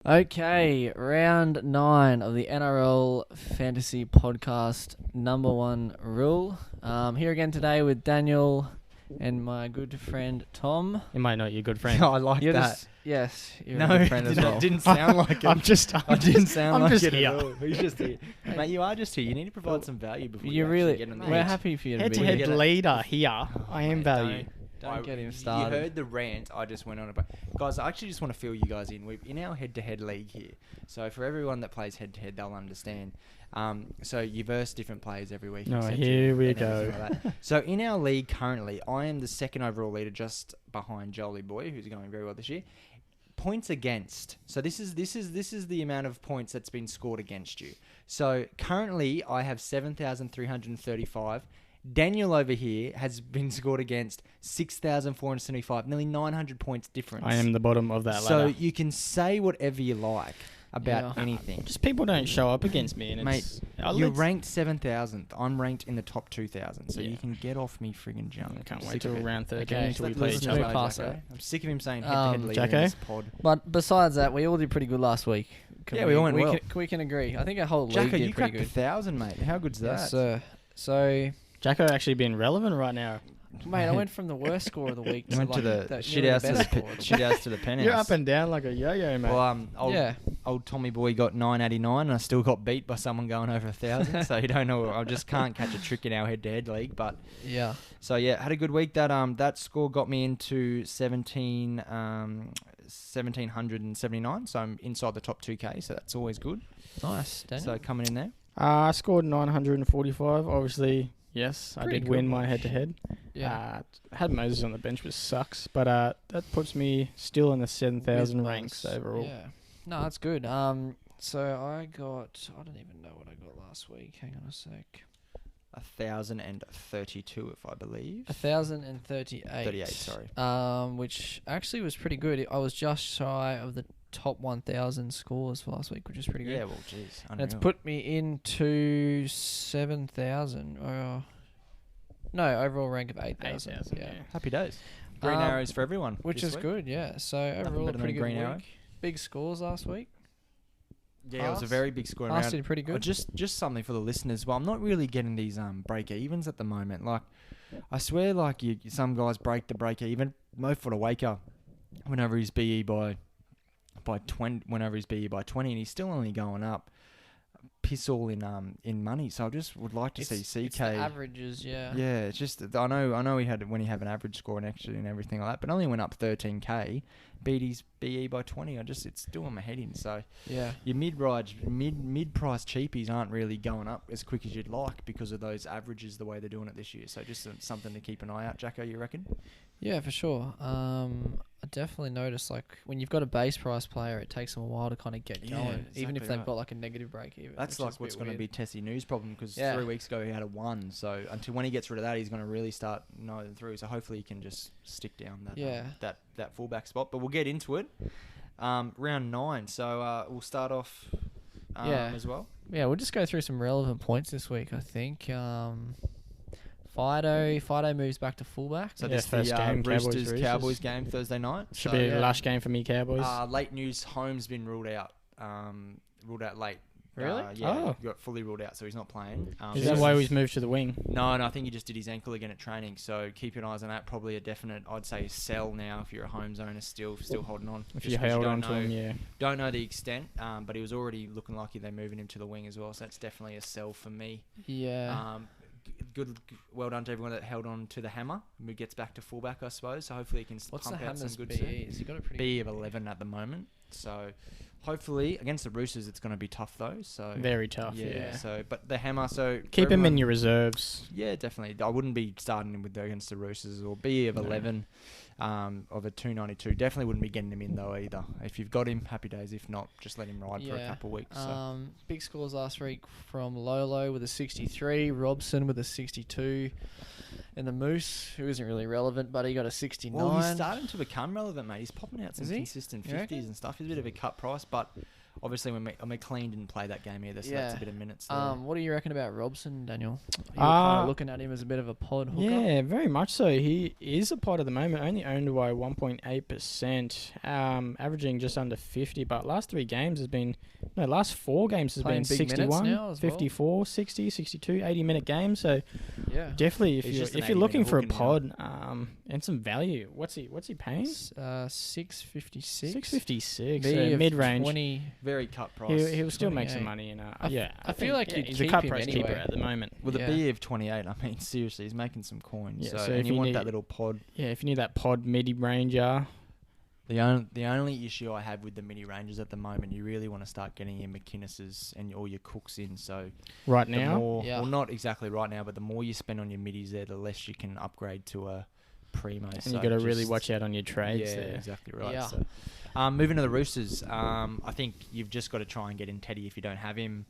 Okay, round 9 of the NRL Fantasy Podcast number 1 rule. Here again today with Daniel and my good friend Tom. You might not your good friend. I like You're that. Yes, you're No, a good friend as well. it didn't sound like it. I didn't sound I'm like just it here. at all. He's just here. Mate, you are just here. You need to provide some value before You you really, actually get in the we're lead. happy for you to be Head-to-head here. get it. leader here. I am Mate, value. Don't get him You started. heard the rant I just went on about. Guys, I actually just want to fill you guys in. We're in our head-to-head league here. So for everyone that plays head-to-head, they'll understand. So you verse different players every week. Oh, etc. here we and go. everything like that. So in our league currently, I am the second overall leader just behind Jolie Boy, who's going very well this year. Points against. So this is the amount of points that's been scored against you. So currently I have 7,335. Daniel over here has been scored against 6,475, nearly 900 points difference. I am the bottom of that So ladder. you can say whatever you like about Yeah. anything. Just people don't show up against me, and Mate, it's You're ranked 7,000th. I'm ranked in the top 2,000. So Yeah. you can get off me friggin' junk. I can't I'm wait sick till of it. round 13 Okay, until we let's play listen each to other. it past Jacko. that. I'm sick of him saying head-to-head leader Jacko? in this pod. But besides that, we all did pretty good last week. Yeah, we all went well. We can agree. I think our whole Jacko, league you did cracked pretty good. 1,000, mate. How good's that? Yes, sir. So, Jacko actually being relevant right now. mate, I went from the worst score of the week You to went to like the nearly shit house to best the score. shit house to the penthouse. You're up and down like a yo-yo, mate. Well, old Tommy boy got 989, and I still got beat by someone going over 1,000. So you don't know. I just can't catch a trick in our head-to-head league. But Yeah. so yeah, had a good week. That score got me into 1,779. So I'm inside the top 2K. So that's always good. Nice, Daniel. So coming in there. I scored 945. Obviously, yes, I Pretty did good, win my mate. head-to-head. Yeah. Had Moses on the bench, which sucks, but that puts me still in the 7,000 With ranks bonus. overall. Yeah. No, that's good. So I don't even know what I got last week. Hang on a sec. 1,032, if I believe. 1,038. 38, sorry. Which actually was pretty good. I was just shy of the top 1,000 scores for last week, which is pretty good. Yeah, well, jeez. And it's unreal. put me into 7,000. No, overall rank of 8,000. 8,000, Yeah. yeah. Happy days. Green arrows for everyone. Which this is week. good, yeah. So overall, a better pretty than good green week. arrow. Big scores last week. Yeah, it was a Haas? very big score Haas round. did pretty good. Just something for the listeners. Well, I'm not really getting these break evens at the moment. Like, I swear, like some guys break the break even. Mo Waker, whenever he's BE by 20, whenever he's BE by 20, and he's still only going up. Piss all in money. So I just would like to see CK. It's the averages, yeah. Yeah, it's just I know he had when he had an average score and actually and everything like that, but only went up 13k, beat his BE by 20. It's doing my head in. So Yeah. your mid-price cheapies aren't really going up as quick as you'd like because of those averages the way they're doing it this year. So just something to keep an eye out, Jacko. You reckon? Yeah, for sure. I definitely noticed, like, when you've got a base price player, it takes them a while to kind of get Yeah, going, even if exactly they've right. got, like, a negative break even. That's which like is a what's bit going to be weird. Tessie News' problem because Yeah. 3 weeks ago he had a 1. So until when he gets rid of that, he's going to really start knowing through. So hopefully he can just stick down that Yeah. that fullback spot. But we'll get into it. Round 9. So we'll start off Yeah. as well. Yeah, we'll just go through some relevant points this week, I think. Fido moves back to fullback. So Yeah, this first the game, Roosters Cowboys. Cowboys game Thursday night. Should So, be yeah. a lush game for me, Cowboys. late news. Holmes been ruled out. Ruled out late. Really? Yeah, Oh. he got fully ruled out, so he's not playing. Is that why he's moved to the wing? No, I think he just did his ankle again at training. So keep your eyes on that. Probably a definite, I'd say, sell now if you're a Holmes owner still holding on. If Just you 'cause held don't on to know- him, yeah. Don't know the extent, but he was already looking like they're moving him to the wing as well. So that's definitely a sell for me. Yeah. Good, well done to everyone that held on to the hammer. He gets back to fullback, I suppose. So hopefully he can What's the pump out some Hammers good BE? soon. Has he got a pretty B good of 11 at the moment. So hopefully against the Roosters it's going to be tough though. So Very tough, yeah. So but the hammer. So for Keep him in everyone- your reserves. Yeah, definitely. I wouldn't be starting him with against the Roosters or B of No. 11 of a 292. Definitely wouldn't be getting him in though either. If you've got him, happy days. If not, just let him ride for a couple of weeks. So. Big scores last week from Lolo with a 63, Robson with a 62, and the Moose, who isn't really relevant, but he got a 69. Well, he's starting to become relevant, mate. He's popping out some Is he? consistent You reckon? 50s and stuff. He's a bit of a cut price, but Obviously, when McLean didn't play that game either, so that's a bit of minutes there. What do you reckon about Robson, Daniel? You're kind of looking at him as a bit of a pod hooker. Yeah, very much so. He is a pod at the moment, only owned by 1.8%, averaging just under 50. But last 4 games has been 61, 54, 60, 62, 80-minute games. So definitely, if you're looking for a pod and some value, what's he paying? 656. 656, mid-range. Very cut price. He'll still make some money. I feel like he's a cut price keeper at the moment. With a BE of 28, I mean, seriously, he's making some coins. Yeah, so and you want that little pod. Yeah, if you need that pod mid-ranger. The only issue I have with the mid-rangers at the moment, you really want to start getting your McInnes's and all your Cooks in. So right now? Well, not exactly right now, but the more you spend on your middies there, the less you can upgrade to a primo. And you got to really watch out on your trades there. Exactly right. Yeah. So, moving to the Roosters, I think you've just got to try and get in Teddy if you don't have him.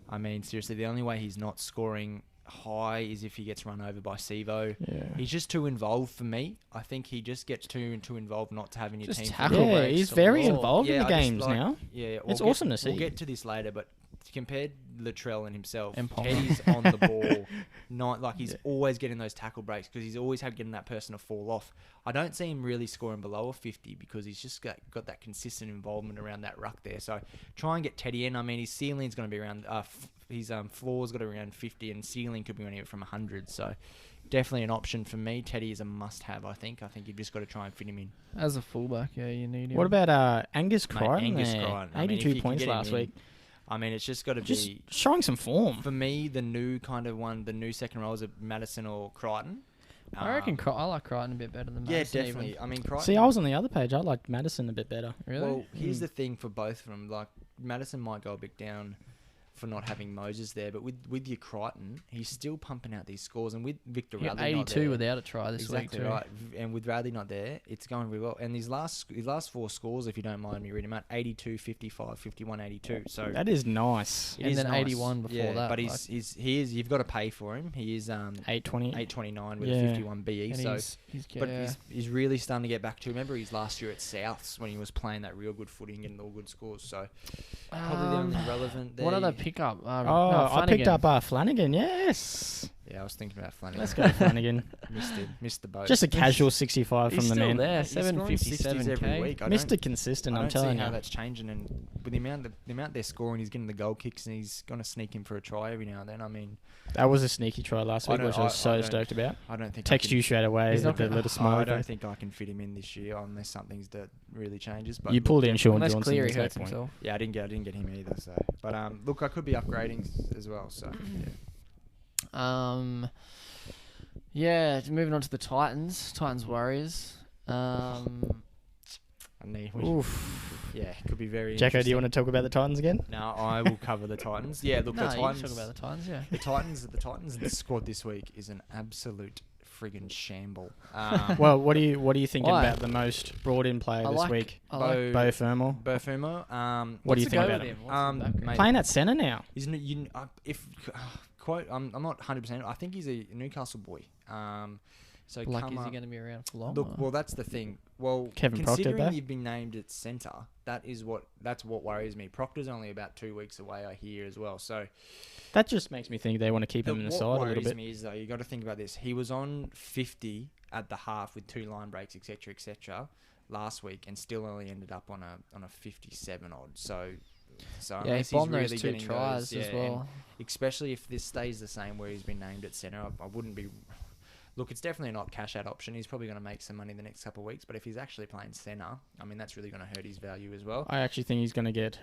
I mean, seriously, the only way he's not scoring high is if he gets run over by Sivo. Yeah. He's just too involved for me. I think he just gets too involved not to have in your just team. Tackle breaks. He's very involved in the games now. Yeah, it's awesome to see. We'll get to this later, but compared Latrell and himself, And Teddy's on the ball. Not like he's always getting those tackle breaks because he's always getting that person to fall off. I don't see him really scoring below a 50 because he's just got that consistent involvement around that ruck there. So try and get Teddy in. I mean, his ceiling's going to be around. His floor's got around 50 and ceiling could be anywhere from 100. So definitely an option for me. Teddy is a must-have. I think you've just got to try and fit him in as a fullback. Yeah, you need him. What about Angus Crichton? Angus Crichton, 82 points last week. I mean, it's just got to be showing some form. For me, the new kind of one, the new second row is Madison or Crichton. I reckon I like Crichton a bit better than Madison. Yeah, definitely. Even. I mean, Crichton. See, I was on the other page. I liked Madison a bit better. Really? Well, here's the thing for both of them. Like, Madison might go a bit down for not having Moses there, but with your Crichton, he's still pumping out these scores, and with Victor Radley 82 not there, without a try this week too. Right. And with Radley not there, it's going really well. And his last 4 scores, if you don't mind me reading them out, 82, 55, 51, 82. So that is nice. And then 81 before that. But you've got to pay for him. He is 829 with a 51 BE. And so he's really starting to get back to. Remember his last year at Souths when he was playing that real good footing, getting all good scores. So probably the only relevant there. What other pick up? I picked up Flanagan. Yes. Yeah, I was thinking about Flanagan. Let's go Flanagan. Missed the boat. Just a casual 65 from the man. There, 757 every week. Mr. Consistent, I'm telling you. I don't see how that's changing, and with the amount they're scoring, he's getting the goal kicks, and he's going to sneak in for a try every now and then. I mean, that was a sneaky try last week, which I was so stoked about. I don't think text you straight away with a little smile. I don't think I can fit him in this year unless something's that really changes. But you pulled in Sean Johnson. Cleary hurts himself. Yeah, I didn't get him either. So, but look, I could be upgrading as well. So, yeah. Yeah, moving on to the Titans Warriors. Yeah, could be very. Jacko, do you want to talk about the Titans again? No, I will cover the Titans. Yeah, look, the Titans. You talk about the Titans. Yeah, the Titans. The squad this week is an absolute friggin' shamble. Well, what do you think about the most brought-in player this week? Bo Fermor. Bo Fermor. What do you think about him? Playing at centre now. I'm not 100%. I think he's a Newcastle boy. So is he going to be around for long? Look, well, that's the thing. Well, Kevin considering you've been named at centre, that's what worries me. Proctor's only about 2 weeks away, I hear as well. So that just makes me think they want to keep him in the side a little bit. What worries me is though, you got to think about this. He was on 50 at the half with 2 line breaks, etc., last week, and still only ended up on a 57 odd. So yeah, he bombed those 2 tries as well. Especially if this stays the same where he's been named at centre, I wouldn't be. Look, it's definitely not cash out option. He's probably going to make some money the next couple of weeks. But if he's actually playing centre, I mean, that's really going to hurt his value as well. I actually think he's going to get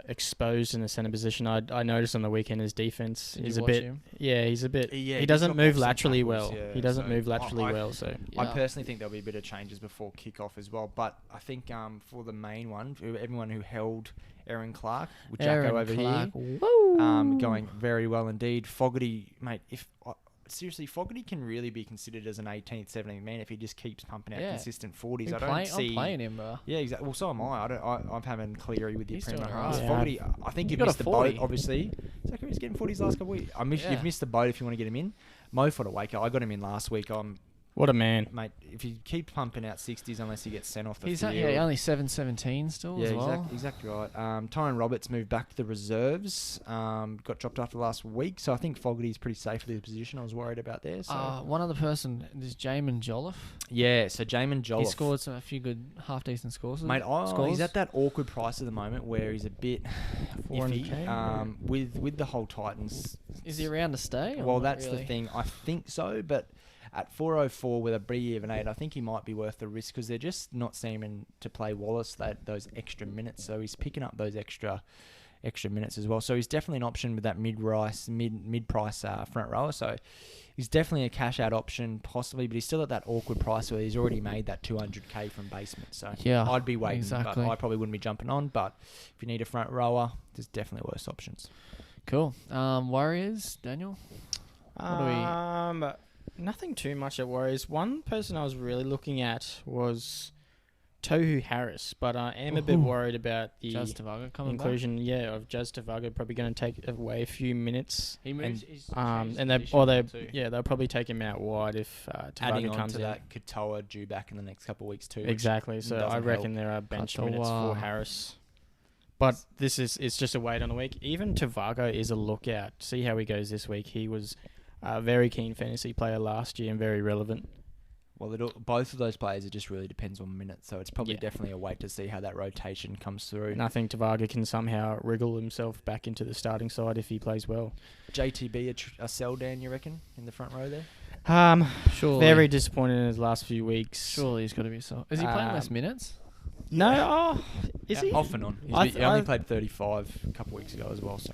exposed in the centre position. I noticed on the weekend his defense is a bit. Yeah, he's a bit. Yeah, he doesn't move laterally well. He doesn't move laterally well. So I personally think there'll be a bit of changes before kickoff as well. But I think for the main one, for everyone who held Aaron Clark with Jacko over here, going very well indeed. Fogarty, mate, seriously, Fogarty can really be considered as an 18th, 17th man if he just keeps pumping out consistent 40s. I'm playing him, bro. Yeah, exactly. Well, so am I. I'm having Cleary with your primo. Yeah. Fogarty, I think you've missed the boat, obviously. Zachary's getting 40s last couple of weeks. You've missed the boat if you want to get him in. Mo Fodawaker, I got him in last week. I'm What a man. Mate, if you keep pumping out 60s unless he gets sent off the He's field. only 7-17 still as well. Exactly right. Tyrone Roberts moved back to the reserves. Got dropped after last week, so I think Fogarty's pretty safe for the position. I was worried about there. So. One other person is Jamin Jolliffe. Yeah, so Jamin Jolliffe. He scored a few good half-decent scores. Mate, he's at that awkward price at the moment where he's a bit iffy. With the whole Titans. Is he around to stay? Well, that's the thing. I think so, but at 404 with a B-8, I think he might be worth the risk because they're just not seeming to play Wallace those extra minutes. So he's picking up those extra minutes as well. So he's definitely an option with that mid-price front rower. So he's definitely a cash-out option, possibly, but he's still at that awkward price where he's already made that 200k from basement. So yeah, I'd be waiting, exactly. but I probably wouldn't be jumping on. But if you need a front rower, there's definitely worse options. Cool. Warriors, Daniel? Nothing too much at Warriors. One person I was really looking at was Tohu Harris, but I am a bit worried about the Jazz Tavaga coming inclusion. Back. Yeah, of Jazz Tavaga probably going to take away a few minutes. He moves. They'll probably take him out wide if Tavaga comes in. That Katoa due back in the next couple of weeks too. Exactly. So I reckon there are bench minutes for Harris. But it's just a wait on a week. Even Tavaga is a lookout. See how he goes this week. He was a very keen fantasy player last year and very relevant. Well, both of those players, it just really depends on minutes. So it's probably definitely a wait to see how that rotation comes through. And I think Tavaga can somehow wriggle himself back into the starting side if he plays well. JTB a sell down, you reckon, in the front row there? Surely. Very disappointed in his last few weeks. Surely he's got to be so. Is he playing less minutes? No, is he? Off and on. He only played 35 a couple of weeks ago as well. So.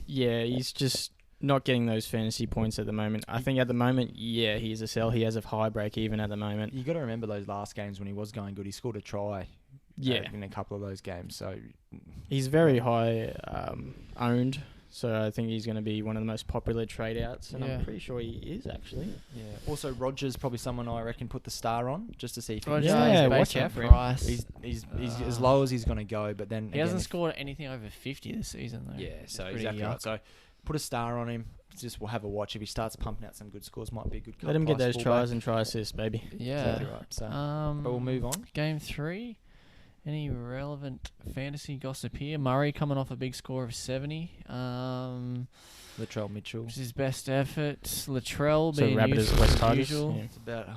Yeah, he's just not getting those fantasy points at the moment. I think at the moment, he is a sell. He has a high break even at the moment. You got to remember those last games when he was going good. He scored a try. In a couple of those games. So he's very high owned. So I think he's going to be one of the most popular trade outs, and I'm pretty sure he is actually. Yeah. Also, Rogers probably someone I reckon put the star on just to see if watch out for him. He's as low as he's going to go, but then he hasn't scored anything over 50 this season though. Yeah, so exactly right. So put a star on him. We'll have a watch. If he starts pumping out some good scores, might be a good. Let him get those tries and try assists, baby. Yeah, exactly right. So, but we'll move on. Game 3. Any relevant fantasy gossip here? Murray coming off a big score of 70. Latrell Mitchell. Which is his best effort. Latrell being Rabbit useful West as Tigers. usual. Yeah. It's about,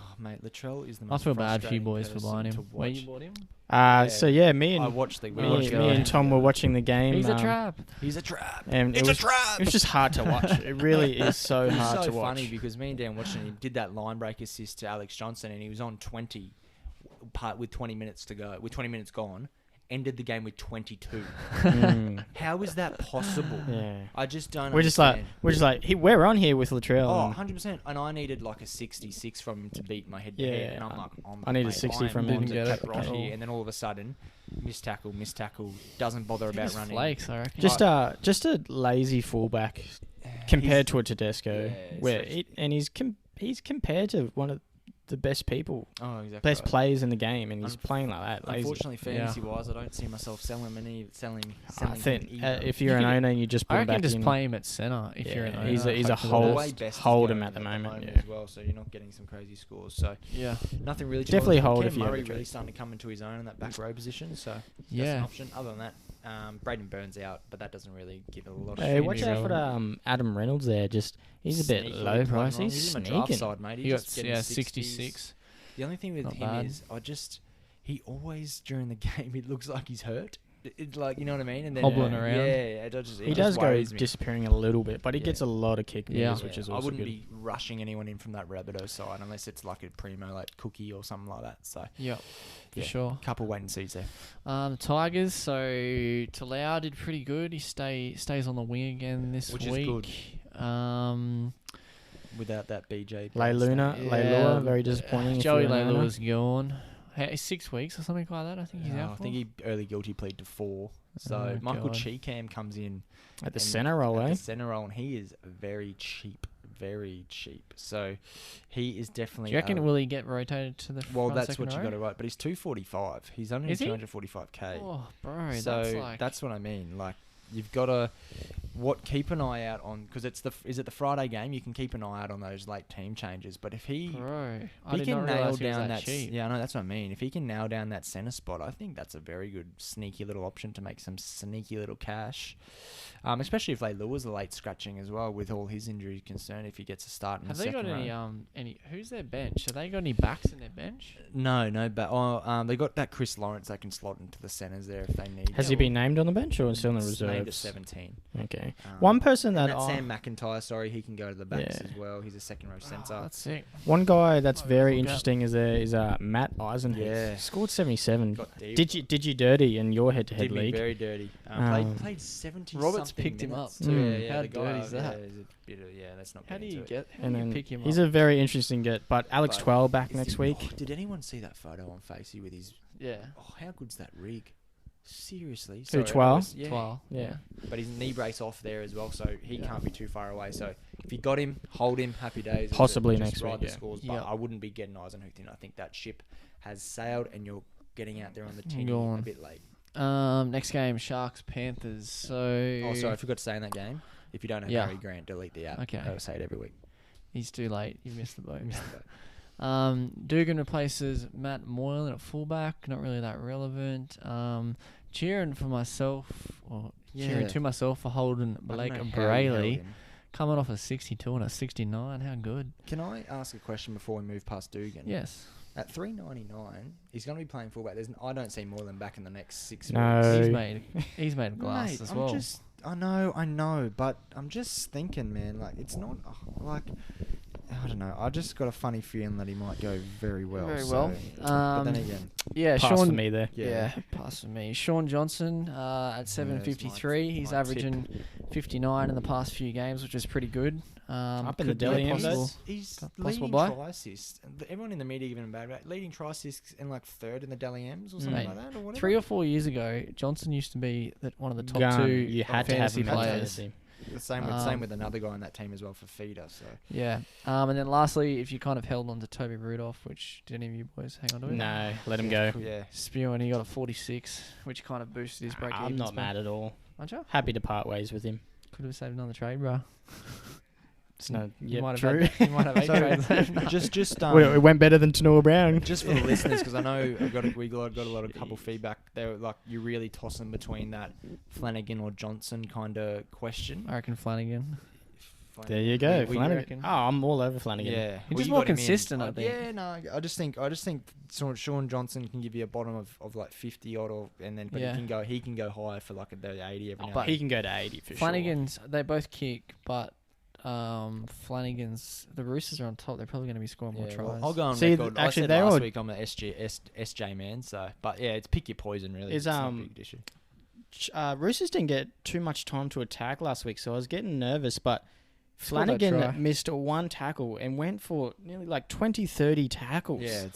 Latrell is the most I feel bad for you boys for buying him. Where you bought him? Me and Tom were watching the game. He's a trap. And it was just hard to watch. It really is so hard to watch. It's so funny because me and Dan watched it. He did that line break assist to Alex Johnson, and he was on 20 with 20 minutes to go. With 20 minutes gone, ended the game with 22. How is that possible? Yeah. I just don't. We're just like we're on here with Latrell. Oh, 100%. And I needed like a 66 from him to beat my head to head, and I'm like, I need a 60 from him to get it. And then all of a sudden, missed tackle, doesn't bother about running. Flakes, I reckon. Just a lazy fullback compared to a Tedesco, he's compared to one of the best people, best players in the game, and he's playing like that. Lazy. Unfortunately, fantasy-wise, I don't see myself selling him. I think if you're an owner, and you just put him back in. I reckon just play him at centre if you're an owner. He's a hold him at the moment as well, so you're not getting some crazy scores. So nothing really. Definitely hold if you have Murray really starting to come into his own in that back row position, so that's an option. Other than that, Braden Burns out, but that doesn't really give it a lot of. Hey, watch out for Adam Reynolds there. He's a bit low price. He's in my draft side, mate. He got 66. The only thing with him is he always during the game it looks like he's hurt. It's like, you know what I mean? And then hobbling around. Yeah, he does go disappearing a little bit, but he gets a lot of kick meters, which is also I wouldn't good. be rushing anyone in from that Rabbitoh side unless it's like a primo, like Cookie or something like that. So for sure. Couple wait and sees there. The Tigers. So Talau did pretty good. He stays on the wing again this week. Which is good. Without that BJ. Leilua, very disappointing. Joey Leilua's gone. 6 weeks or something like that. I think he's out. I think he early guilty plead to 4. So Michael Cheekham comes in at the centre role, and he is very cheap. So he is definitely. Do you reckon will he get rotated to the? Well, that's what you got to write. But he's 245. He's only 245k. Oh, bro. So that's what I mean. Like you've got to. keep an eye out on, because is it the Friday game? You can keep an eye out on those late team changes. But if he can nail down that, yeah, I know, that's what I mean. If he can nail down that centre spot, I think that's a very good sneaky little option to make some sneaky little cash. Especially if Leilua's a late scratching as well, with all his injuries concerned. If he gets a start in the second row. Have they got any? Who's their bench? Have they got any backs in their bench? No, but they got that Chris Lawrence that can slot into the centres there if they need. Has he been named on the bench or still in the Named at reserves? 17. Okay. One person that Sam McIntyre, sorry, he can go to the backs as well. He's a second row centre. That's sick. One guy that's very interesting is Matt Eisenhower. Yeah. Scored 77. Got deep. Did you dirty in your head-to-head Did me league? very dirty. Played 70. Roberts picked him up too. Yeah, How the guy, dirty is that? Let's not. How do you pick him up? He's a very interesting get. But Alex 12 back next week. Did anyone see that photo on Facey with his? Yeah. Oh, how good's that rig? Seriously. Who, Twal? Yeah. But his knee brace off there as well, so he can't be too far away. So if you got him, hold him. Happy days. Possibly just next ride week. the scores, but I wouldn't be getting Eisenhower in. I think that ship has sailed, and you're getting out there on the tinny a bit late. Next game, Sharks Panthers. So. Oh, sorry, I forgot to say in that game. If you don't have Harry Grant, delete the app. Okay. I say it every week. He's too late. You missed the boat. Dugan replaces Matt Moylan at fullback. Not really that relevant. Cheering to myself for holding Blake Brayley. Coming off a 62 and a 69. How good. Can I ask a question before we move past Dugan? Yes. At $3.99, he's going to be playing fullback. I don't see Moylan back in the next 6 weeks. No. He's made of glass as well. I know, but I'm just thinking, man, like, it's not, like, I don't know. I just got a funny feeling that he might go very well. But then again. Yeah, pass for me there. Yeah, pass for me. Sean Johnson at 7.53. He's averaging 59 in the past few games, which is pretty good. Up in the Deli Ms. He's leading try assists. Everyone in the media giving him bad rap. Leading try assists in like third in the Deli Ms or something like that, or whatever. 3 or 4 years ago, Johnson used to be one of the top two you had fantasy to have players. The same with another guy on that team as well for feeder. So yeah, and then lastly, if you kind of held on to Toby Rudolph, which did any of you boys hang on to it? No, let him go. Yeah, spewing. He got a 46, which kind of boosted his break. I'm not mad at all. Aren't you? Happy to part ways with him. Could have saved another trade, bro. You might have 8 trades. It went better than Tanoa Brown. Just for the listeners, because I know we got a lot of couple feedback. They were like, you really tossing between that Flanagan or Johnson kind of question. I reckon Flanagan. There you go, Flanagan. Oh, I'm all over Flanagan. Yeah, he's just more consistent, I think. Yeah, no, I just think Sean Johnson can give you a bottom of like 50 odd, and then he can go higher for like the 80 every now. But he can go to 80 for Flanagan's, they both kick, but. Flanagan's, the Roosters are on top. They're probably going to be scoring more tries. Well, I'll go on record. I said last week I'm an SJ man. So, but yeah, it's pick your poison really. It's not a big issue. Roosters didn't get too much time to attack last week, so I was getting nervous. But Flanagan missed one tackle and went for nearly like 20-30 tackles. Yeah,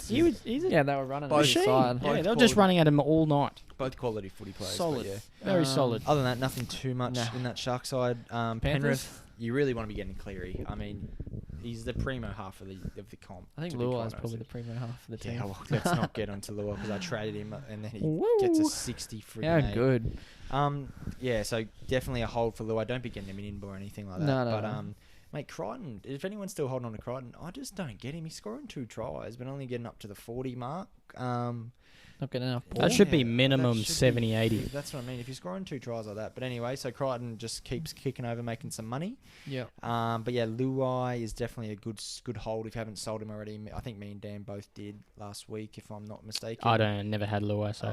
they were running on the side. Yeah, they were just running at him all night. Both quality footy players. Solid, very solid. Other than that, nothing too much in that Shark side. Penrith. You really want to be getting Cleary. I mean, he's the primo half of the comp. I think Luai is probably the primo half of the team. Yeah, well, let's not get onto Luai because I traded him and then he gets a 60 freaking. How good. Yeah, so definitely a hold for Luai. Don't be getting him in or anything like that. No. Mate, Crichton, if anyone's still holding on to Crichton, I just don't get him. He's scoring 2 tries, but only getting up to the 40 mark. Not getting enough ball. That should be minimum 70, 80. That's what I mean. If you're scoring 2 tries like that. But anyway, so Crichton just keeps kicking over, making some money. Yeah. But yeah, Luai is definitely a good hold if you haven't sold him already. I think me and Dan both did last week, if I'm not mistaken. I never had Luai, so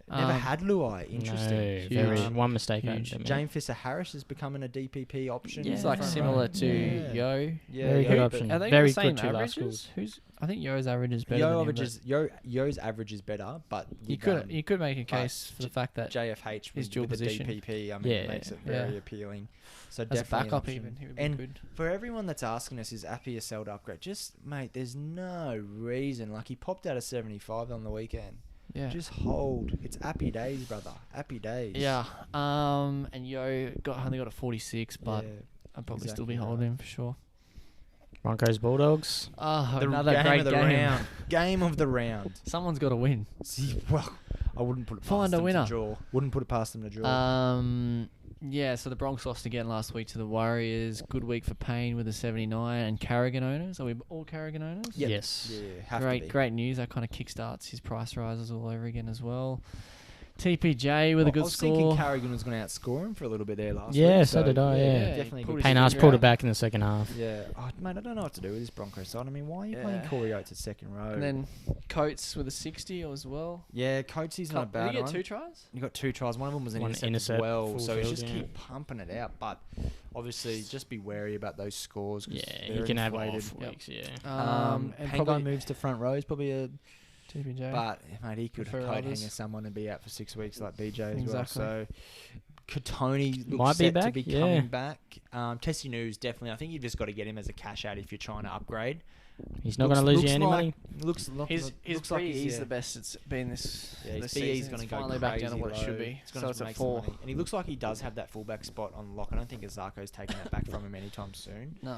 never had Luai. Interesting. No, one mistake. James Fisher-Harris is becoming a DPP option. Yeah, it's like similar to Yo. Yeah, very good option. Are they very the same good averages? I think Yo's average is better. Yo's average is better, but you could make a case for the fact that JFH is dual position. DPP. I mean, it makes it very appealing. So as definitely a backup, even he would be good. For everyone that's asking us, is Appy a sell to upgrade? Just mate, there's no reason. Like he popped out a 75 on the weekend. Yeah. Just hold. It's Appy days, brother. Appy days. Yeah. And Yo only got a 46, but I'd probably still be holding him for sure. Broncos Bulldogs. Oh, another great game. Game of the round. Someone's got to win. See, well, I wouldn't put it past them to draw. Wouldn't put it past them to draw. Yeah, so the Bronx lost again last week to the Warriors. Good week for Payne with a 79 and Carrigan owners. Are we all Carrigan owners? Yep. Yes. Yeah, have to be. Great news. That kind of kickstarts his price rises all over again as well. TPJ with a good I was score. thinking Carrigan was going to outscore him for a little bit there last week. Yeah, so did I, yeah. Definitely pulled good. his Payne finger pulled out. it back in the second half. Yeah. Oh, mate, I don't know what to do with this Broncos side. I mean, why are you playing Yeah. Corey Oates at second row? And then Coates with a 60 as well. Yeah, Coates's not a bad Did he get one. 2 tries? You got 2 tries. One of them was an One intercept as intercept, well. full So he's field, just yeah. keep pumping it out. But obviously, just be wary about those scores. 'Cause Yeah, they're he can have inflated. off weeks, yeah. And Pangai probably moves to front row is probably a... TPJ. But, mate, he could Prefer coat others. hanger someone and be out for 6 weeks like BJ as Exactly. well. So, Katoni looks Might be set to back, be yeah. coming back. Tessie News, definitely. I think you've just got to get him as a cash out if you're trying to upgrade. He's not going to lose you any money. Looks his looks like PE is yeah. the best it's been this Yeah, his this PE is season. going to It's go finally crazy back down to what it should be. It's gonna So it's at make some 4. money. And he looks like he does have that fullback spot on lock. I don't think Azako's taking that back from him anytime soon. No.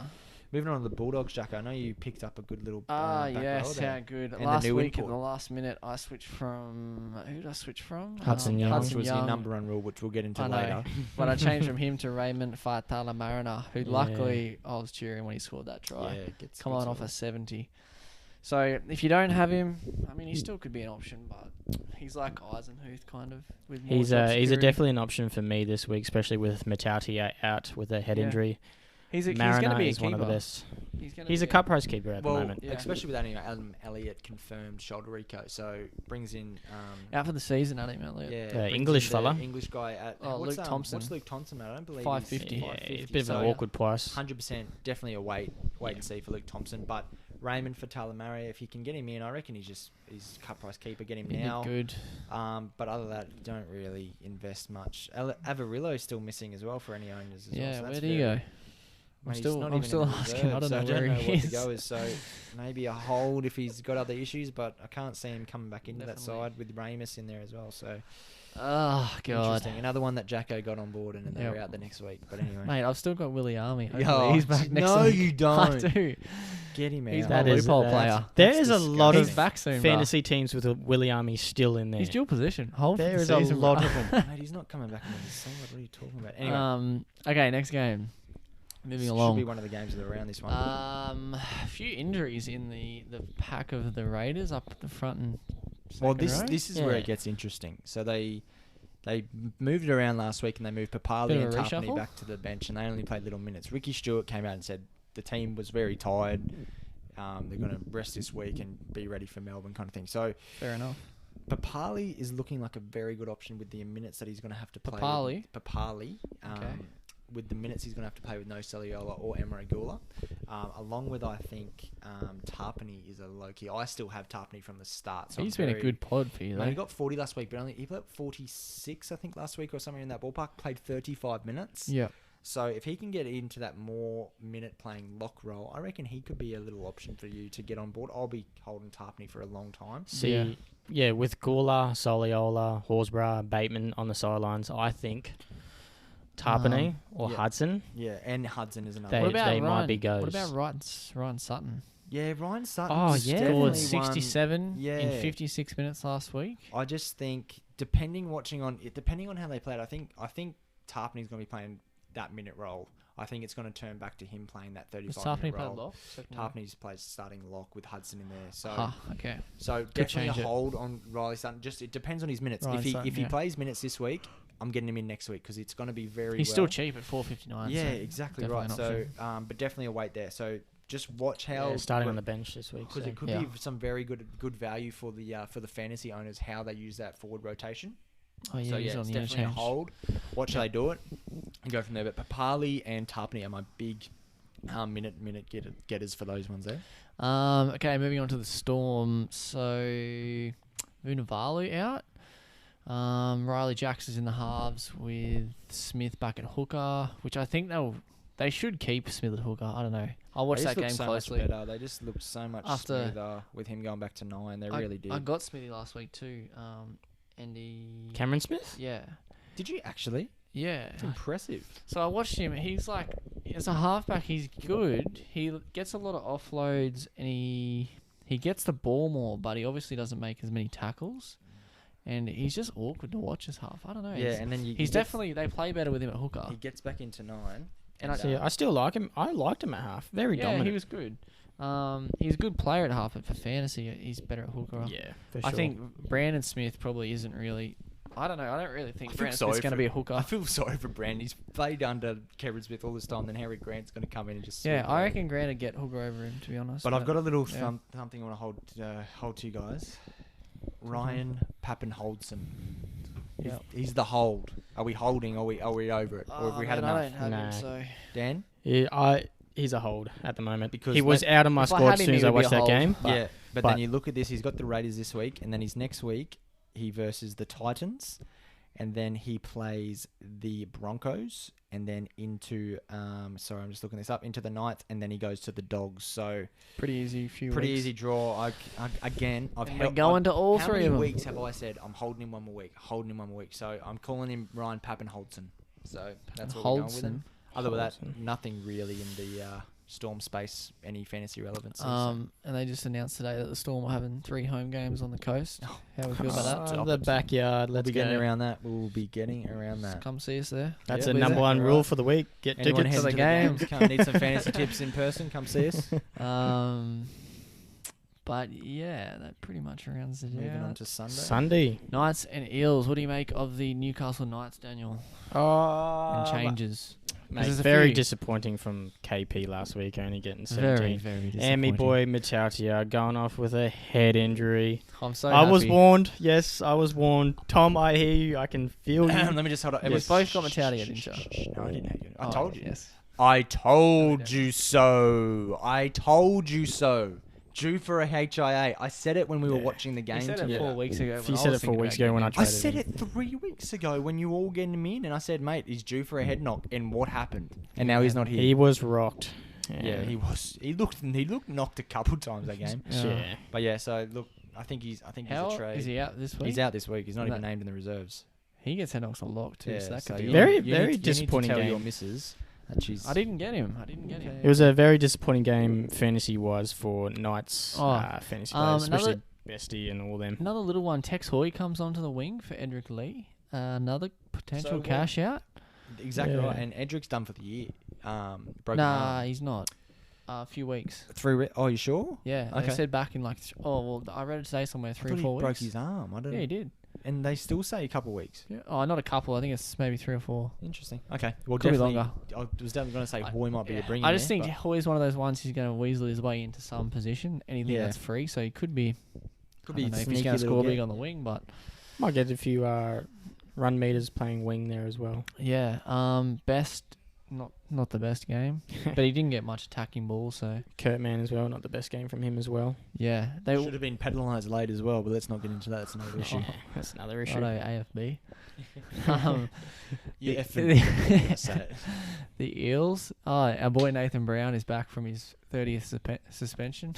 Moving on to the Bulldogs, Jack. I know you picked up a good little back Yes, row there. how good. And the Last new week at input. the last minute, I switched from... Who did I switch from? Hudson Young. Which Hudson was your Young. number one rule, which we'll get into I know. later. But I changed from him to Raymond Faitala Mariner, who Yeah. luckily I was cheering when he scored that try. Yeah, gets Come good on off sort a 70. So if you don't have him, I mean, he still could be an option, but he's like Eisenhower kind of. With more He's job he's security. definitely an option for me this week, especially with Matauti out with a head Yeah. injury. He's going Mariner to be a is keeper. one of the best. Gonna He's be a cut price keeper at the Well, moment. Yeah. especially with Adam Elliott confirmed shoulder reco, so brings in out for the season, Adam Elliott. yeah, The brings English in fella. English guy at Oh, what's, Luke Thompson. What's Luke Thompson at? I don't believe 550. He's Yeah, 550. it's a bit of so an awkward price. 100%, definitely a wait and see for Luke Thompson. But Raymond for Talamari, if you can get him in, I reckon he's cut price keeper. Get him He'd be now. good. But other than that, you don't really invest much. Avarillo's still missing as well for any owners as well. Yeah, So where that's did he go? Mate, he's still- not I'm even still in the asking. I reserve, don't so know where he what to is. go is. So maybe a hold if he's got other issues, but I can't see him coming back into that Definitely. side with Ramus in there as well. So Oh, God. interesting. Another one that Jacko got on board and then they're Yep. out the next week. But anyway, Mate, I've still got Willie Army. Yeah, Hopefully he's back next no, week. you I don't. do. Get him out. He's That my is loophole player. There That's is a lot He's of back soon, fantasy teams with a Willie Army still in there. He's dual position. Hold There for is the a season, lot bruh. of them. Mate, he's not coming back into the side. What are you talking about? Anyway, Okay, next game. Moving should along. be one of the games of the round. This one. A few injuries in the pack of the Raiders up at the front and Well, second row. this is where Yeah. it gets interesting. So they moved it around last week and they moved Papali Bit of and a Tuffney reshuffle? back to the bench and they only played little minutes. Ricky Stewart came out and said the team was very tired. They're going to rest this week and be ready for Melbourne kind of thing. So Fair enough. Papali is looking like a very good option with the minutes that he's going to have to play. Papali? Papali. Okay. With the minutes he's going to have to play with no Celiola or Emaragula. Along with, I think, Tarpany is a low key. I still have Tarpany from the start. So He's I'm been a very- good pod for you, Mate, he though. got 40 last week, but he played 46, I think, last week or somewhere in that ballpark. Played 35 minutes. Yeah. So if he can get into that more minute playing lock role, I reckon he could be a little option for you to get on board. I'll be holding Tarpany for a long time. See, yeah, with Gula, Soliola, Horsburgh, Bateman on the sidelines, I think Tarpany or yeah. Hudson. Yeah, and Hudson is another They- What one. about they Ryan? might be goes. What about Ryan Sutton? Yeah, Ryan Sutton. Oh, yeah. Scored Definitely 67 Yeah. in 56 minutes last week. I just think, depending on how they played, I think Tarpany's going to be playing that minute role. I think it's going to turn back to him playing that Was 35 Tarpany minute played role. lock? Tarpany's plays starting lock with Hudson in there. So Okay. So definitely a change it. hold on Riley Sutton. Just it depends on his minutes. Ryan If he Sutton, if he yeah. plays minutes this week, I'm getting him in next week because it's going to be very. He's well. still cheap at 4.59. Yeah, so exactly definitely right. an So, option. but definitely a wait there. So just watch how Starting on the bench this week. because So. it could Yeah. be some very good value for the fantasy owners how they use that forward rotation. Oh yeah, So he's yeah, on it's the definitely a interchange. hold. Watch how they do it and go from there. But Papali and Tarpany are my big minute getters for those ones there. Okay, moving on to the Storm. So Vunivalu out. Riley Jackson's in the halves with Smith back at hooker, which I think they should keep Smith at hooker. I don't know. I'll watch They that just look game so closely. Much better. They just look so much After- smoother with him going back to 9. They really did. I got Smithy last week too. And he Cameron Smith? yeah. Did you actually? Yeah. It's impressive. So I watched him. He's like, as a halfback, he's good. He gets a lot of offloads and he gets the ball more, but he obviously doesn't make as many tackles. and he's just awkward to watch as half. I don't know. Yeah, and then he's definitely they play better with him at hooker. He gets back into 9. And I still like him. I liked him at half. Very dominant. he was good. He's a good player at half, but for fantasy, he's better at hooker. Yeah, for sure. I think Brandon Smith probably isn't really. I don't know. I don't really think Brandon sorry Smith's going to be a hooker. I feel sorry for Brandon. He's played under Kevin Smith all this time. Then Harry Grant's going to come in and just. Yeah, I reckon Grant would get hooker over him, to be honest. But I've got a little something I want to hold to you guys. Ryan Pappenholdson. Yeah, he's the hold. Are we holding? Are we over it? Or have we had enough? I don't have him, so. Dan? Yeah, he's a hold at the moment because he was out of my squad as soon as I watched that game. But then you look at this. He's got the Raiders this week, and then his next week he versus the Titans, and then he plays the Broncos, and then into sorry, I'm just looking this up, into the Knights, and then he goes to the Dogs. So pretty easy easy draw. We're going to all three of them. How many weeks have I said I'm holding him one more week? So I'm calling him Ryan Pappenholdson. So that's what we're going with him. Other than that, nothing really in the Storm space, any fantasy relevance. And they just announced today that the Storm are having 3 home games on the coast. How we feel about that? The backyard. We'll be getting around that. We'll be getting around that. Come see us there. That's the number one rule for the week. Get tickets to the games. Come need some fantasy tips in person. Come see us. But yeah, that pretty much rounds it out. Moving on to Sunday. Knights and Eels. What do you make of the Newcastle Knights, Daniel? And changes. Mate, very disappointing from KP last week, only getting 17. Very, very disappointing. And me boy Matautia going off with a head injury. I'm so I happy. was warned. Yes, I was warned. Tom, I hear you. I can feel you. Let me just hold on. You both got Matautia, didn't you? No, I didn't. I told you. Yes. I told you so. I told you so. Due for a HIA. I said it when we were watching the game. You said it 4 weeks ago. You said it 4 weeks ago when I traded I said it 3 weeks ago when you all getting him in, and I said, mate, he's due for a head knock. And what happened? And now he's not here. He was rocked. Yeah, he was. He looked knocked a couple times that game. Yeah. But yeah, so look, I think he's a trade. Is he out this week? He's out this week. He's not even named in the reserves. He gets head knocks a lot too. Yeah, so that so could be very disappointing you need to tell game. your missus that she's. I didn't get him. It was a very disappointing game fantasy-wise for Knights fantasy players, especially Bestie and all them. Another little one. Tex Hoy comes onto the wing for Edric Lee. Another potential cash out. Exactly right. And Edric's done for the year. Broken nah, arm. he's not. A few weeks. 3 Oh, you sure? Yeah. Okay. They said back in like. I read it today somewhere 3 or 4 weeks. He broke his arm. I don't know. Yeah, he did. And they still say a couple of weeks. Yeah. Oh, not a couple. I think it's maybe 3 or 4. Interesting. Okay. Well, Could be definitely. longer. I was definitely going to say Hoy might be a bring. I just think Hoy's one of those ones who's going to weasel his way into some position. Anything that's free, so he could be. Could be. If he's going to score big on the wing, but might get a few run meters playing wing there as well. Yeah. Best. Not the best game, but he didn't get much attacking ball, so Kurtman as well, not the best game from him as well. Yeah, they should have been penalised late as well, but let's not get into that. That's another issue. That's another issue. AFB. The Eels. Our boy Nathan Brown is back from his 30th suspension.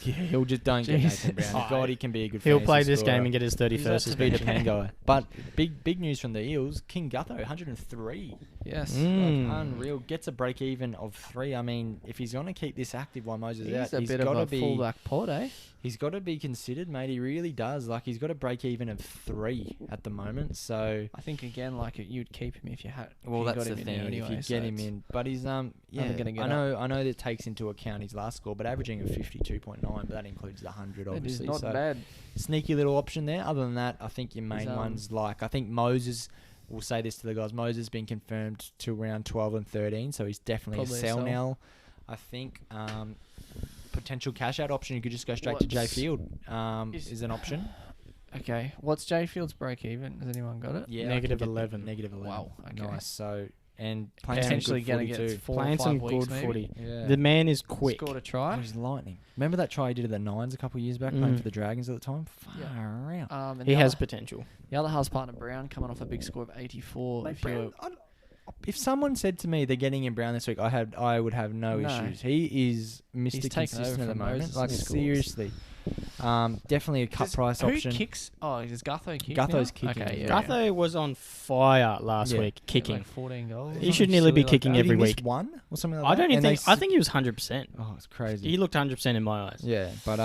Yeah, he'll just don't get Nathan Brown. God, he can be a good. He'll play this game and get his 31st suspension. Pan guy. But big news from the Eels. King Gutho, 103. Yes, unreal. Gets a break even of 3. I mean, if he's going to keep this active while Moses is out, he's a bit of a fullback pod, eh? He's got to be considered, mate. He really does. Like, he's got a break even of 3 at the moment. So I think again, like you'd keep him if you had. Well, that's the thing. Anyway, if you get him in, but he's I know that takes into account his last score, but averaging a 52.9, but that includes the 100, obviously. It is not bad. Sneaky little option there. Other than that, I think your main ones I think Moses. We'll say this to the guys. Moses has been confirmed to around 12 and 13, so he's definitely a sell now. I think potential cash out option. You could just go straight to Jay Field. Is an option. Okay, what's Jay Field's break even? Has anyone got it? Yeah, negative 11. Negative 11. Wow. Okay. Nice. So. And potentially going to get 4 playing or 5 some weeks good maybe. footy. Yeah. The man is quick. Scored a try. He's lightning. Remember that try he did at the Nines a couple of years back, playing for the Dragons at the time? Far out. He has potential. The other half's partner Brown coming off a big score of 84. Mate, if someone said to me they're getting in Brown this week, I would have no issues. He is Mr. Consistent at the moment. Moses like seriously. Definitely a cut price option. Who kicks? Oh, is Gutho kicking? Gutho's kicking. Okay, yeah. Gutho was on fire last week, kicking. Like 14 goals. He should nearly be kicking every week. One or something like that. I don't even think. I think he was 100%. Oh, it's crazy. He looked 100% in my eyes. Yeah, but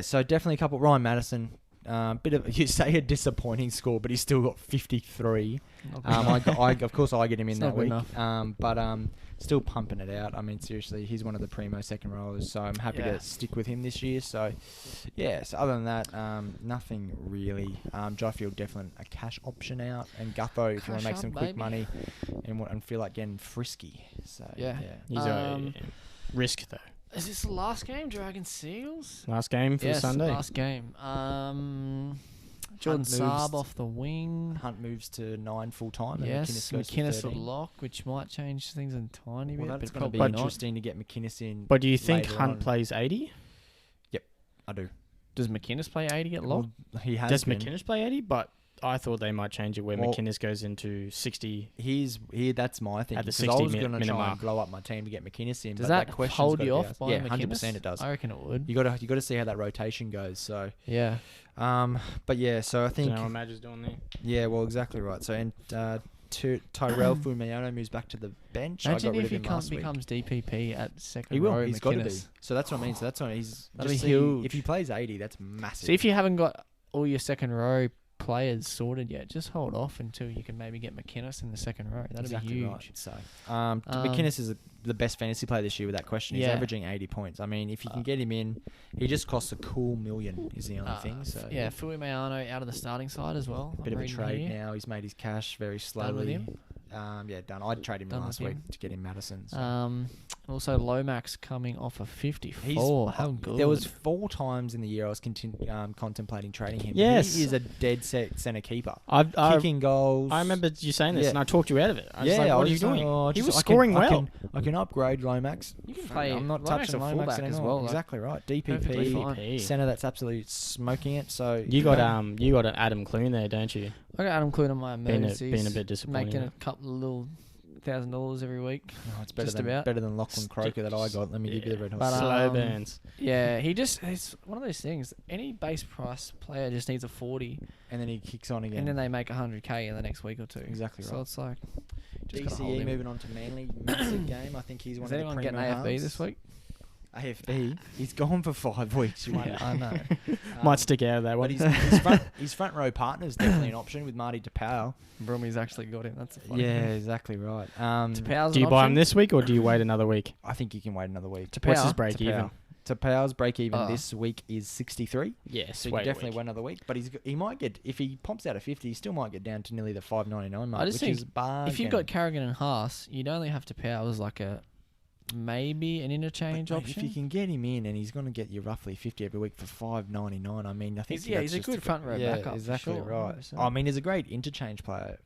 so definitely a couple. Ryan Madison, Bit of you say a disappointing score, but he's still got 53. Of course I get him in that week. But still pumping it out. I mean, seriously, he's one of the primo second rollers, so I'm happy to stick with him this year. So, so other than that, nothing really. Dryfield definitely a cash option out, and Gutho if you want to make some quick money and feel like getting frisky. So he's a risk though. Is this the last game, Dragon Seals? Last game for Sunday. Last game. Jordan Saab off the wing. Hunt moves to 9 full time. Yes, and McInnes will lock, which might change things a tiny bit. That's going to be interesting to get McInnes in. But do you think Hunt plays 80? Yep, I do. Does McInnes play 80 at lock? Well, he has. Does McInnes play 80? But I thought they might change it where McInnes goes into 60. That's my thing. At the because 60 I was going to try mark. and blow up my team to get McInnes in. Does but that hold you off by McInnes? 100% it does. I reckon it would. You got to see how that rotation goes. So yeah. But yeah, so I think. Do you know what Madge is doing there? Yeah, well, exactly right. So and Tyrell Fumiano moves back to the bench. Imagine if he becomes DPP at second row. He will. He's got to be. McInnes. So that's what I mean. So that's what That'll be huge. If he plays 80, that's massive. See, if you haven't got all your second row players sorted yet, just hold off until you can maybe get McInnes in the second row. That'd be huge. Right. So, McInnes is the best fantasy player this year without question. He's averaging 80 points. I mean, if you can get him in, he just costs a cool $1 million is the only thing. So Fuimeano out of the starting side as well. Bit of a trade now. He's made his cash very slowly. Done. I'd trade him last week to get him Madison. So. Also, Lomax coming off a 54. How good. There was 4 times in the year I was contemplating trading him. Yes. He is a dead set centre keeper. Kicking goals. I remember you saying this, and I talked you out of it. I was like, what are you doing? He was I scoring well. I can upgrade Lomax. You can play. I'm not Lomax touching Lomax anymore. as well. Exactly right. DPP centre that's absolutely smoking it. So you got an Adam Clune there, don't you? I got Adam Clune on my emergencies. Being a bit disappointing. Making a couple of little $1,000 every week. Oh, it's better than Lachlan Croker that I got. Let me give you the red hot. Slow bands. Yeah, it's one of those things. Any base price player just needs a 40, and then he kicks on again, and then they make 100k in the next week or two. Exactly right. So it's like DCE moving on to Manly, massive game. I think he's one of the anyone getting AFB this week? AFB, he's gone for 5 weeks. Yeah, I know. Might stick out of that one. But his front row partner is definitely an option with Marty Tapau. Brummy's actually got him. That's a funny thing. thing. Exactly right. Do you buy him this week or do you wait another week? I think you can wait another week. What's his break even? Tapau's break even this week is 63. Yes, so you can definitely wait another week. But he might get, if he pomps out a 50, he still might get down to nearly the $5.99 mark, which is bargain. If you've got Carrigan and Haas, you'd only have Tapau as like a maybe an interchange option. If you can get him in, and he's going to get you roughly 50 every week for $5.99. I mean, I think he's a good front row backup. Exactly sure, right. 100%. I mean, he's a great interchange player.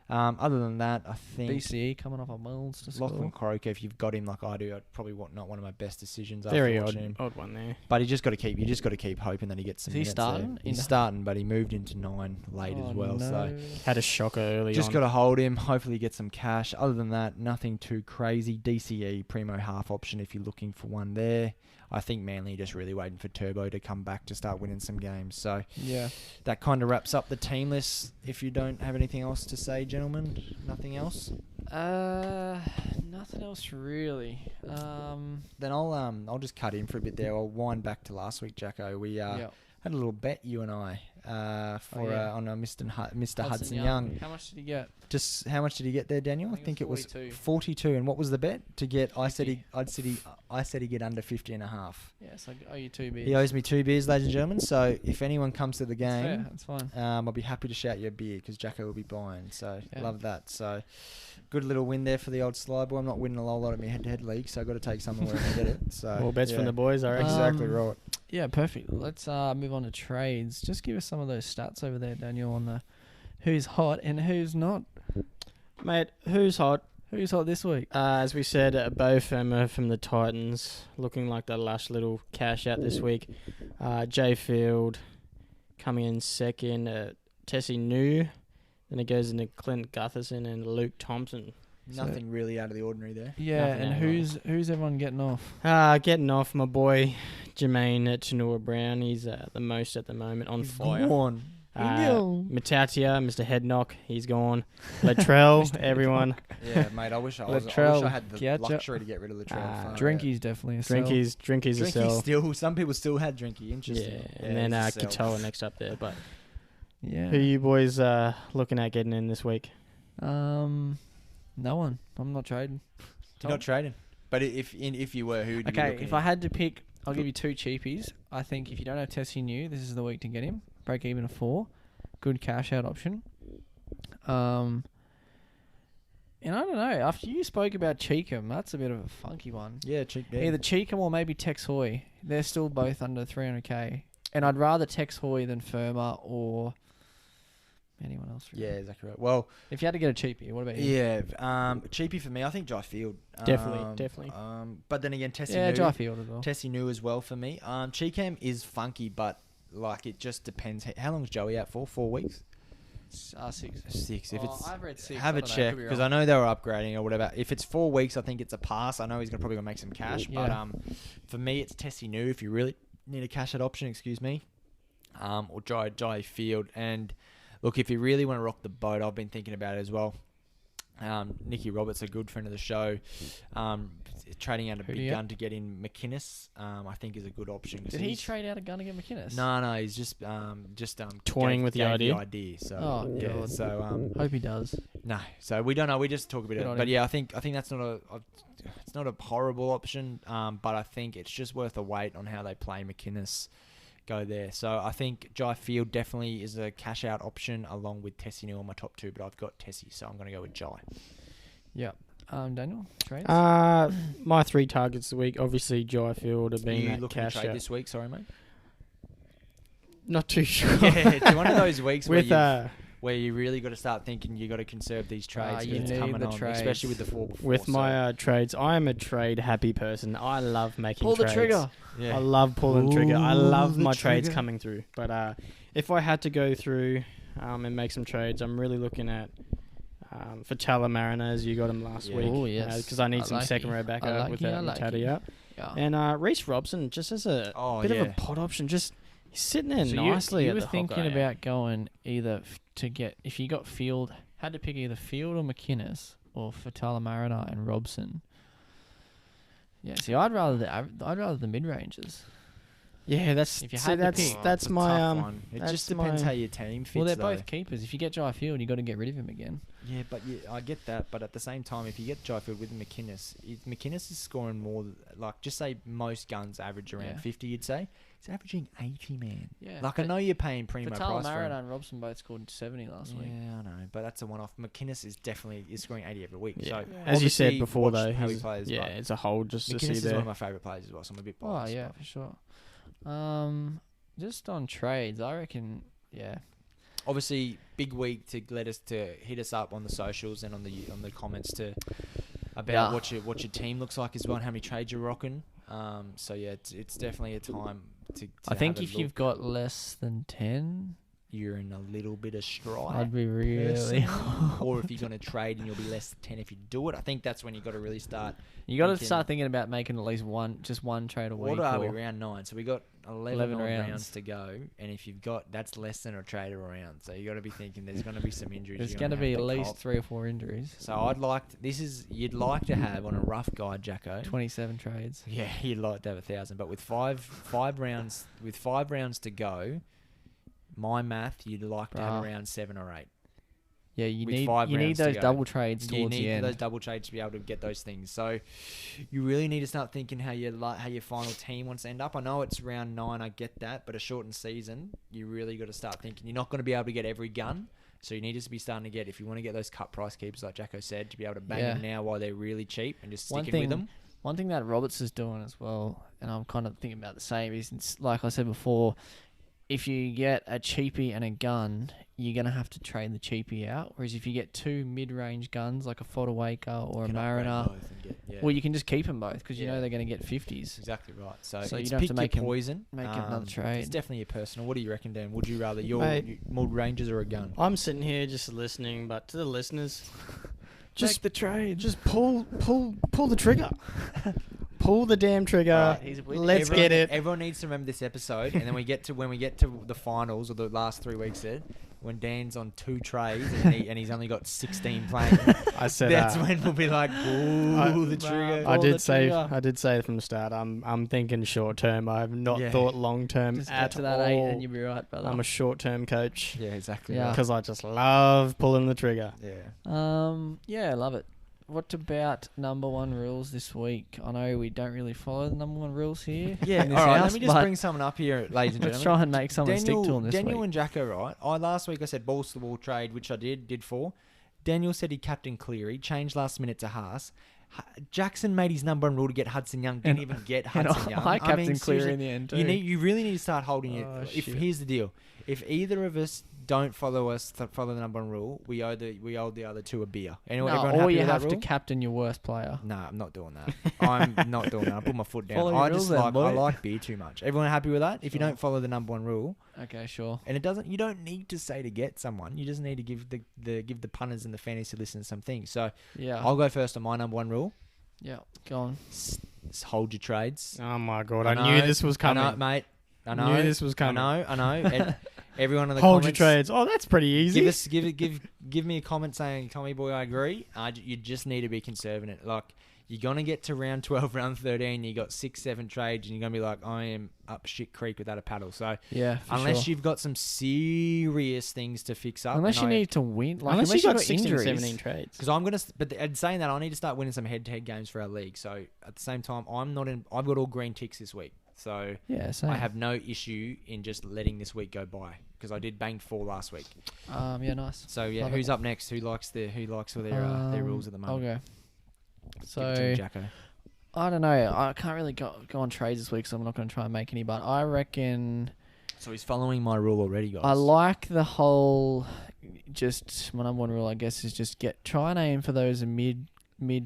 Other than that, I think BCE coming off a Mills to score. Lachlan Croker, if you've got him like I do, I'd probably not one of my best decisions. Very odd one there. But you just got to keep hoping that he gets some minutes. Is he starting? There. He's starting, but he moved into 9 late as well. No. So had a shocker early. Just got to hold him. Hopefully, get some cash. Other than that, nothing too crazy. DCE primo half option if you're looking for one there. I think Manly just really waiting for Turbo to come back to start winning some games. So yeah, that kind of wraps up the team list. If you don't have anything else to say, gentlemen, nothing else. Nothing else really. Then I'll just cut in for a bit there. I'll wind back to last week, Jacko. We had a little bet, you and I, on Mr. Hudson Young. How much did he get? Just how much did he get there, Daniel? I think it was 42. And what was the bet to get? I said he'd get under 50.5. Yes, I owe you 2 beers. He owes me 2 beers, ladies and gentlemen. So if anyone comes to the game, that's fine. I'll be happy to shout you a beer because Jacko will be buying. So love that. So good little win there for the old Sly boy. I'm not winning a whole lot of my head-to-head league, so I've got to take somewhere where I get it. So more bets from the boys, I reckon. Exactly right. Yeah, perfect. Let's move on to trades. Just give us some of those stats over there, Daniel, on the who's hot and who's not. Mate, who's hot? Who's hot this week? As we said, Bo Firma from the Titans, looking like the lush little cash out this week. Jay Field coming in second. Tessie New. Then it goes into Clint Gutherson and Luke Thompson. Nothing really out of the ordinary there. Yeah, and who's everyone getting off? Getting off, my boy Jermaine Chanua Brown. He's the most at the moment on fire. Matautia, Mr. Headknock, he's gone. Latrell, everyone. Yeah, mate. I wish I had the luxury to get rid of Latrell. Drinky's definitely a sell. Drinky's a sell. Still, some people still had Drinky. Interesting. Yeah, and then Katoa next up there. But yeah, who are you boys looking at getting in this week? No one. I'm not trading. You're not trading. But if you were, who would you be looking if I had to pick, I'll give you two cheapies. I think if you don't have Tessie New, this is the week to get him. Break even of 4. Good cash out option. And I don't know. After you spoke about Cheekham, that's a bit of a funky one. Yeah, Cheekham. Either Cheekham or maybe Tex Hoy. They're still both under 300k. And I'd rather Tex Hoy than Firma or anyone else. Really. Yeah, exactly right. Well, if you had to get a cheapie, what about you? Yeah, cheapie for me, I think Jai Field. Definitely. But then again, Tessie New. Jai Field as well. Tessie New as well for me. Cheekham is funky, but like it just depends. How long is Joey out for? 4 weeks? 6. 6. If it's I've read 6. have a check because I know they were upgrading or whatever. If it's 4 weeks, I think it's a pass. I know he's probably gonna make some cash, but for me, it's Tessie New. If you really need a cash out option, or Jai Field. And look, if you really want to rock the boat, I've been thinking about it as well. Nicky Roberts, a good friend of the show, trading out a big gun to get in McInnes, I think is a good option. Did he trade out a gun to get McInnes? No, he's just toying with the idea. So God. So hope he does. No, so we don't know. We just talk a bit of it. But yeah, I think that's not it's not a horrible option. But I think it's just worth a wait on how they play McInnes. Go there. So I think Jai Field definitely is a cash out option along with Tessie New on my top 2, but I've got Tessie, so I'm going to go with Jai. Yeah. Daniel, trades? My 3 targets this week, obviously Jai Field have been that looking cash to trade out this week, sorry mate? Not too sure. Yeah, it's one of those weeks with where you really got to start thinking you got to conserve these trades. You need coming the on, trades. especially with the 4 before. With my trades, I am a trade happy person. I love making trades. Pull the trigger. Yeah. I love pulling trigger. I love my trades trigger. coming through. But if I had to go through and make some trades, I'm really looking at for Tala Mariners. You got him last week. Oh, yes. Because I need some second row backup with Matautia out. Yeah. And Reece Robson, just as a bit of a pot option, just he's sitting there nicely. You were thinking about going either to get, if you got Field, had to pick either Field or McInnes or Fatala Mariner and Robson. Yeah, see, I'd rather the mid ranges. Yeah, that's if you had to pick. That's my one. It just depends how your team fits. Well, they're both keepers. If you get Jai Field, you got to get rid of him again. Yeah, but I get that. But at the same time, if you get Jai Field with McInnes is scoring more. Like, just say most guns average around 50. You'd say he's averaging 80, man. Yeah, like I know you're paying primo price for him. Mariner and Robson both scored 70 last week. Yeah, I know, but that's a one-off. McInnes is scoring 80 every week. Yeah. So as you said before, though, how he plays. Yeah, it's a hold just McInnes to see is there. one of my favourite players as well. So I'm a bit biased. Oh yeah, for sure. Just on trades, I reckon. Yeah. Obviously, big week to hit us up on the socials and on the comments about what your team looks like as well and how many trades you're rocking. So yeah, it's definitely a time to I think if you've got less than 10, you're in a little bit of strife. I'd be really. Or if you're going to trade and you'll be less than 10 if you do it, I think that's when you got to really start. You got to start thinking about making at least one trade a week. What are we, round 9? So we got 11 rounds to go, and if you've got, that's less than a trade a round. So you got to be thinking there's going to be some injuries. There's going to be at least 3 or 4 injuries. So you'd like to have on a rough guide, Jacko, 27 trades. Yeah, you'd like to have 1,000, but with five rounds to go, my math, you'd like to have around 7 or 8. Yeah, you need those double trades towards the end. You need those double trades to be able to get those things. So you really need to start thinking how your final team wants to end up. I know it's round 9, I get that, but a shortened season, you really got to start thinking. You're not going to be able to get every gun, so you need to be starting to get, if you want to get those cut price keepers like Jacko said, to be able to bang them now while they're really cheap and just sticking with them. One thing that Roberts is doing as well, and I'm kind of thinking about the same, is like I said before, if you get a cheapie and a gun, you're going to have to trade the cheapie out. Whereas if you get 2 mid-range guns, like a Fodawaker or a Mariner, well, you can just keep them both because you know they're going to get 50s. Exactly right. So you it's don't have to make poison. Make another trade. It's definitely your personal. What do you reckon, Dan? Would you rather more ranges or a gun? I'm sitting here just listening, but to the listeners, just make the trade. Just pull the trigger. Pull the damn trigger. Let's get it. Everyone needs to remember this episode, and then when we get to the finals or the last 3 weeks there, when Dan's on 2 trays and he's only got 16 playing, I said that's when we'll be like, pull the trigger. I did say from the start. I'm thinking short term. I've not thought long term at to that all. 8 and you'll be right, brother. I'm a short term coach. Yeah, exactly. Yeah. Because I just love pulling the trigger. Yeah. Yeah, I love it. What about number 1 rules this week? I know we don't really follow the number 1 rules here. Yeah, in this all right. house, Let me just bring someone up here, ladies and let's gentlemen. try and make someone stick to them this Daniel week. and Jacko, right? Last week I said balls to the wall trade, which I did 4. Daniel said he captained Cleary, changed last minute to Haas. Jackson made his number 1 rule to get Hudson Young. Didn't even get Hudson Young. I captained Cleary in the end too. You really need to start holding it. Here's the deal: if either of us don't follow the number 1 rule, we owe the other 2 a beer. Or you have to captain your worst player. No, I'm not doing that. I'm not doing that. I put my foot down. I like beer too much. Everyone happy with that? If you don't follow the number 1 rule, okay, sure. And you don't need to say to get someone. You just need to give the punters and the fantasy listeners some things. So yeah, I'll go first on my number 1 rule. Yeah, go on. Hold your trades. Oh my god, I knew this was coming. I know, mate. I know. Knew this was coming. I know. Everyone in the hold comments, your trades. Oh, that's pretty easy. Give me a comment saying, Tommy boy, I agree. You just need to be conservative. Like, you're gonna get to round 12, round 13. You got 6, 7 trades, and you're gonna be like, I am up shit creek without a paddle. So yeah, unless you've got some serious things to fix up, unless you need to win, like unless you've got injuries. 16, 17 trades. Because I'm gonna, but in saying that, I need to start winning some head-to-head games for our league. So at the same time, I've got all green ticks this week. So yeah, same. I have no issue in just letting this week go by because I did bang 4 last week. Yeah, nice. So yeah, Love who's up next? Who likes all their rules at the moment? I'll go. Give it So to me, Jacko. I don't know. I can't really go on trades this week, so I'm not going to try and make any. But I reckon. So he's following my rule already, guys. I like the whole. Just my number 1 rule, I guess, is just try and aim for those mid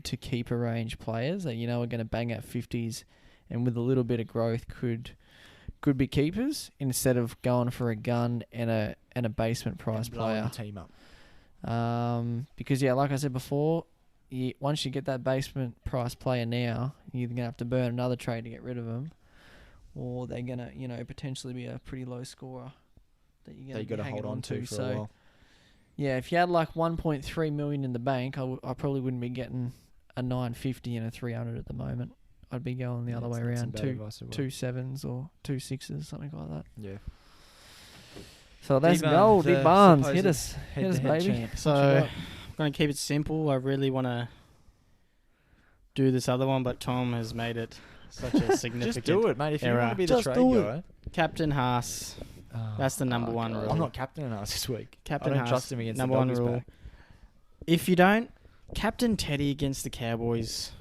to keeper range players that are going to bang out 50s, and with a little bit of growth could be keepers instead of going for a gun and a basement price player. The team up. Because like I said before, once you get that basement price player now, you're going to have to burn another trade to get rid of them, or they're going to potentially be a pretty low scorer that you're going to hold on to for a while. Yeah, if you had like 1.3 million in the bank, I probably wouldn't be getting a 950 and a 300 at the moment. I'd be going the other way around, 2 7s or 2 6s, something like that. Yeah. So that's gold. D Barnes, hit us, baby. Champ. So I'm going to keep it simple. I really want to do this other one, but Tom has made it such a significant Just do it, mate. If you want to be the Just trade do guy. Captain Haas. That's the number 1 rule. I'm not captaining us this week. Captain I don't Haas, trust him against number the 1 Doggies rule. back. If you don't, Captain Teddy against the Cowboys.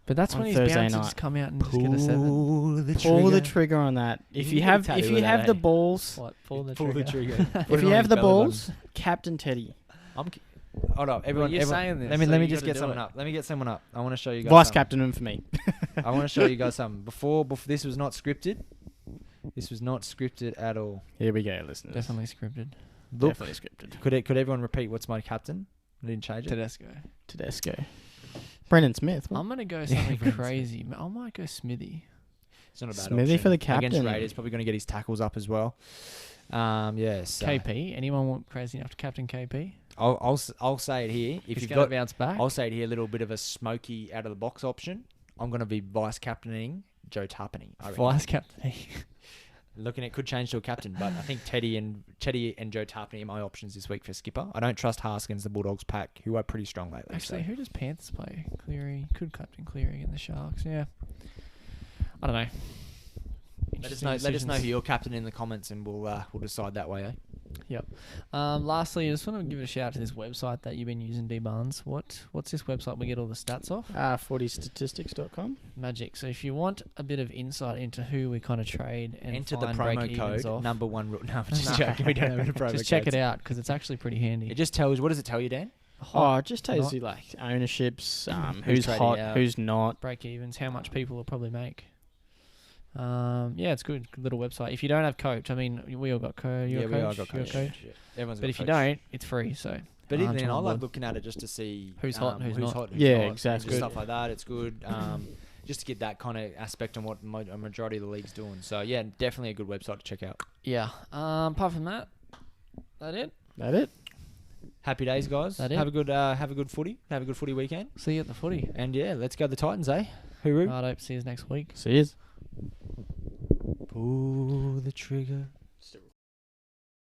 But that's on when he's Thursday bound to night. just come out and just get a 7. Pull the trigger on that. If you have the balls, Pull the trigger. if you have the balls, Captain Teddy. Hold up, everyone. You're saying this. Let me just get someone up. Let me get someone up. I want to show you guys. Vice something. captain him for me. I want to show you guys something. Before this was not scripted. This was not scripted at all. Here we go, listeners. Definitely scripted. Look, Definitely scripted. Could everyone repeat what's my captain? I didn't change it. Tedesco. Brendan Smith. I'm going to go something crazy. I might go Smithy. It's not a bad Smithy option. for the captain. Against Raiders, probably going to get his tackles up as well. Yes. KP. Anyone want crazy enough to captain KP? I'll say it here. If He's you've going got to bounce back. I'll say it here, a little bit of a smoky out of the box option. I'm going to be vice captaining Joe Tarpany. Vice captain. Looking at could change to a captain, but I think Teddy and Joe Tarpany are my options this week for skipper. I don't trust Haskins, the Bulldogs pack, who are pretty strong lately. Actually, who does Panthers play? Cleary could captain Cleary in the Sharks. Yeah, I don't know. Let us know who you're captain in the comments, and we'll decide that way. Yep. Lastly, I just want to give a shout out to this website that you've been using, D Barnes. What's this website we get all the stats off? 40statistics.com. Magic. So if you want a bit of insight into who we kind of trade and enter the find promo code off, number 1 rule. No, just joking. We don't have a promo. Just check it out because it's actually pretty handy. It just tells. What does it tell you, Dan? It just tells you like ownerships, who's hot, who's not, break evens, how much people will probably make. Yeah, it's good. Good little website. If you don't have coach, I mean, we all got coach. We all got coach. Yeah. Everyone's But got if you coach. don't, it's free. So. But even then, I like looking at it just to see who's hot and who's not. Hot, yeah, not, exactly. Stuff like that. It's good. just to get that kind of aspect on what a majority of the league's doing. So yeah, definitely a good website to check out. Yeah. Apart from that, that it. Happy days, guys. That it. Have a good footy. Have a good footy weekend. See you at the footy. And yeah, let's go the Titans, eh? Hooroo. I hope see you next week. See you. Pull the trigger.